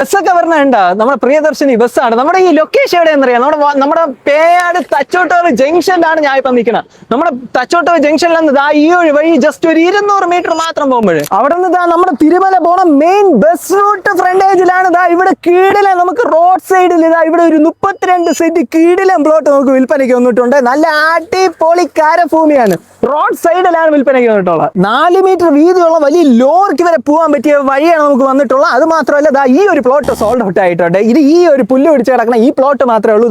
ബസ്സൊക്കെ പറഞ്ഞ നമ്മുടെ പ്രിയദർശിനി ബസ്സാണ്. നമ്മുടെ ഈ ലൊക്കേഷൻ എവിടെയെന്നറിയാം? നമ്മുടെ പേയാട് തച്ചോട്ടൂർ ജംഗ്ഷനിലാണ് ഞാൻ ഇപ്പൊ നിൽക്കുന്നത്. നമ്മുടെ തച്ചോട്ടൂർ ജംഗ്ഷനിൽ നിന്ന് ഈ ഒരു വഴി ജസ്റ്റ് ഒരു 200 മീറ്റർ മാത്രം പോകുമ്പോൾ അവിടെ നിന്ന് നമ്മുടെ തിരുമല പോണ മെയിൻ ബസ് റൂട്ട് ഫ്രണ്ടേജിലാണ്. ഇവിടെ കീടിലെ നമുക്ക് റോഡ് സൈഡിൽ ഇവിടെ ഒരു 32 സെന്റ് കീടിലം പ്ലോട്ട് നമുക്ക് വിൽപ്പനയ്ക്ക് വന്നിട്ടുണ്ട്. നല്ല അടിപൊളി കരഭൂമിയാണ്. റോഡ് സൈഡിലാണ് വിൽപ്പനയ്ക്ക് വന്നിട്ടുള്ളത്. 4 മീറ്റർ വീതിയുള്ള വലിയ ലോറിക്ക് വരെ പോകാൻ പറ്റിയ വഴിയാണ് നമുക്ക് വന്നിട്ടുള്ളത്. അത് മാത്രമല്ല ഈ ഒരു പ്ലോട്ട് സോൾഡ് ഔട്ട് ആയിട്ടുണ്ട്. ഈ ഒരു പുല്ല് പിടിച്ച് കിടക്കുന്ന ഈ പ്ലോട്ട് മാത്രമേ ഉള്ളൂ.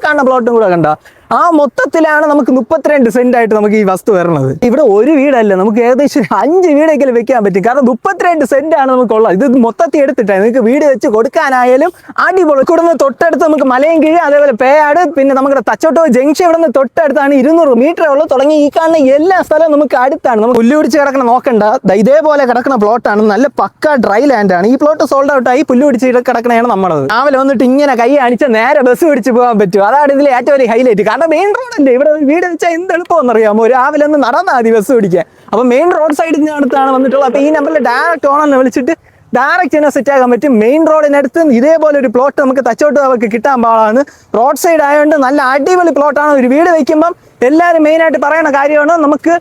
കാണുന്ന പ്ലോട്ടും കൂടെ കണ്ട ആ മൊത്തത്തിലാണ് നമുക്ക് 32 സെന്റ് ആയിട്ട് നമുക്ക് ഈ വസ്തു വരുന്നത്. ഇവിടെ ഒരു വീടല്ല, നമുക്ക് ഏകദേശം 5 വീടെങ്കിലും വെക്കാൻ പറ്റും. കാരണം 32 സെന്റ് ആണ് നമുക്കുള്ളത്. ഇത് മൊത്തത്തിൽ എടുത്തിട്ടാണ് നിങ്ങൾക്ക് വീട് വെച്ച് കൊടുക്കാനായാലും അടിപൊളി. ഇവിടെ നിന്ന് തൊട്ടടുത്ത് നമുക്ക് മലയും കീഴ്, അതേപോലെ പേയാട്, പിന്നെ നമ്മുടെ തച്ചോട്ടൂർ ജംഗ്ഷൻ ഇവിടെ നിന്ന് തൊട്ടടുത്താണ്. 200 മീറ്റർ ഉള്ളൂ. തുടങ്ങി ഈ കാണുന്ന എല്ലാ സ്ഥലവും നമുക്ക് അടുത്താണ്. നമുക്ക് പുല്ല് പിടിച്ച് കിടക്കണം നോക്കണ്ട. ഇതേപോലെ കിടക്കുന്ന പ്ലോട്ടാണ്. നല്ല പക്ക ഡ്രൈ ലാൻഡ് ആണ്. ഈ പ്ലോട്ട് സോൾഡ് ഔട്ട് ആയി പുല്ല് പിടിച്ച് കിടക്കണയാണ് നമ്മളത്. രാവിലെ വന്നിട്ട് ഇങ്ങനെ കൈ അണിച്ച നേരെ ബസ് പിടിച്ച് പോകാൻ പറ്റും. അതാണ് ഇതിൽ ഏറ്റവും വലിയ ഹൈലൈറ്റ്. കാരണം മെയിൻ റോഡല്ലേ, ഇവിടെ വീട് വെച്ചാൽ എന്ത് എളുപ്പമെന്ന് അറിയാമോ? രാവിലെ ഒന്ന് നടന്നാൽ മതി ബസ് പിടിക്കാൻ. അപ്പൊ മെയിൻ റോഡ് സൈഡിന് അടുത്താണ് വന്നിട്ടുള്ളത്. അപ്പൊ ഈ നമ്പറിൽ ഡയറക്റ്റ് ഓണെന്ന് വിളിച്ചിട്ട് ഡയറക്റ്റ് തന്നെ സെറ്റ് ആക്കാൻ പറ്റും. മെയിൻ റോഡിനടുത്ത് ഇതേപോലെ ഒരു പ്ലോട്ട് നമുക്ക് തച്ചോട്ട് അവർക്ക് കിട്ടാൻ പാടാണ്. റോഡ് സൈഡ് ആയതുകൊണ്ട് നല്ല അടിപൊളി പ്ലോട്ടാണ്. ഒരു വീട് വയ്ക്കുമ്പം എല്ലാവരും മെയിനായിട്ട് പറയുന്ന കാര്യമാണ് നമുക്ക്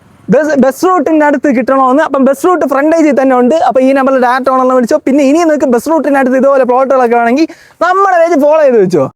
ബസ് റൂട്ടിൻ്റെ അടുത്ത് കിട്ടണമെന്ന്. അപ്പം ബസ് റൂട്ട് ഫ്രണ്ടേജിൽ തന്നെ ഉണ്ട്. അപ്പോൾ ഈ നമ്പറിൽ ഡയറക്റ്റ് ഓണെന്ന് വിളിച്ചോ. പിന്നെ ഇനി നിങ്ങൾക്ക് ബസ് റൂട്ടിനടുത്ത് ഇതുപോലെ പ്ലോട്ടുകളൊക്കെ വേണമെങ്കിൽ നമ്മുടെ പേജ് ഫോളോ ചെയ്ത് വെച്ചോ.